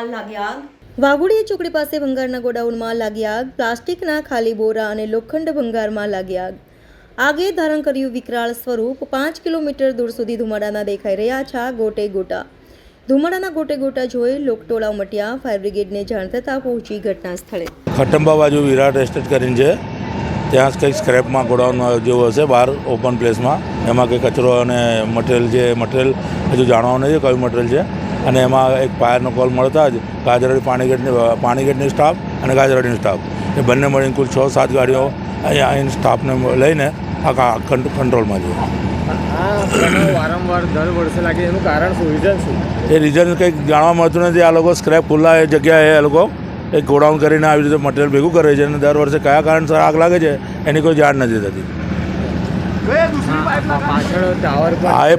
ગોડાઉનમાં લાગી આગ. વાઘોડિયા ચોકડી પાસે ભંગારના ગોડાઉનમાં લાગી આગ. પ્લાસ્ટિકના ખાલી બોરા અને લોખંડ ભંગારમાં લાગી આગ. આગે ધારણ કર્યું વિકરાળ સ્વરૂપ. 5 કિલોમીટર દૂર સુધી ધુમાડાના દેખાઈ રહ્યા છે ગોટે ગોટા. ધુમાડાના ગોટે ગોટા જોઈ લોકટોળા ઉમટ્યા. ફાયર બ્રિગેડને જાણ થતાં પહોંચી ઘટના સ્થળે. ખટંબા બાજુ વિરાટ એસ્ટેટ કરીને છે, ત્યાં કંઈક સ્ક્રેપમાં ગોડાઉન જેવું હશે બહાર ઓપન પ્લેસમાં. એમાં કંઈક કચરો અને મટીરિયલ હજુ જાણવાનું નથી કયું મટીરિયલ છે. અને એમાં એક ફાયરનો કોલ મળતા જ ગાજરડી પાણીગેટની સ્ટાફ અને ગાજરડીની સ્ટાફ એ બંને મળીને કુલ 6-7 ગાડીઓ અહીં સ્ટાફને લઈને આ કંટ્રોલમાં છે. વારંવાર દર વર્ષે લાગે એનું કારણ શું, રીઝન શું? એ રીઝન કંઈક જાણવા મળતું નથી. આ લોકો સ્ક્રેપ ખુલ્લા એ જગ્યાએ એ લોકો એક ગોડાઉન કરીને આવી રીતે મટીરિયલ ભેગું કરે છે અને દર વર્ષે કયા કારણસર આગ લાગે છે એની કોઈ જાણ નથી થતી. એ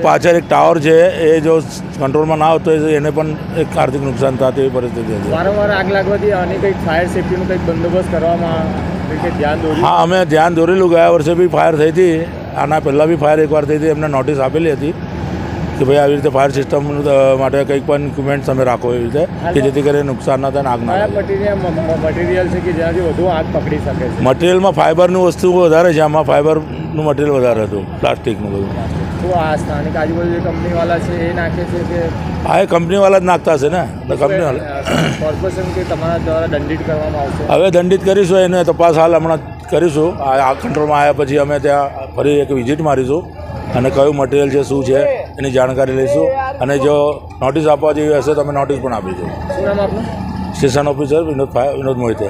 પાછળ એક ટાવર છે, એ જો કંટ્રોલમાં ના આવતો હોય એને પણ એક આર્થિક નુકસાન થાય તેવી પરિસ્થિતિ હતી. વારંવાર આગ લાગવાથી આની કંઈક ફાયર સેફ્ટીનું કંઈક બંદોબસ્ત કરવામાં ધ્યાન દોર્યું? હા, અમે ધ્યાન દોરેલું. ગયા વર્ષે બી ફાયર થઈ હતી, આના પહેલાં બી ફાયર એકવાર થઈ હતી. એમને નોટિસ આપેલી હતી કે ભાઈ આવી રીતે ફાયર સિસ્ટમ માટે કંઈક પણ ઇક્વિપમેન્ટ્સ તમે રાખો એવી રીતે કે જેથી કરીને નુકસાન ના થાય, આગ ના થાય. મટીરિયલ છે કે જેનાથી વધુ આગ પકડી શકે છે? મટીરિયલમાં ફાઇબરનું વસ્તુ વધારે છે, આમાં ફાઇબરનું મટીરિયલ વધારે હતું, પ્લાસ્ટિકનું બધું. શું આ સ્થાનિક આજુબાજુ જે કંપનીવાળા છે એ નાખે છે કે? હા, એ કંપનીવાળા જ નાખતા હશે ને. કંપનીવાળા કોર્પોરેશન કે તમારા દ્વારા દંડિત કરવામાં આવશે? હવે દંડિત કરીશું, એને તપાસ હાલ હમણાં કરીશું. આ કંટ્રોલમાં આવ્યા પછી અમે ત્યાં ફરી એક વિઝિટ મારીશું અને કયું મટીરિયલ છે, શું છે એની જાણકારી લઈશું. અને જો નોટિસ આપવા જેવી હશે તો અમે નોટિસ પણ આપીશું. શું નામ આપનું? સ્ટેશન ઓફિસર વિનોદ મોહિતે.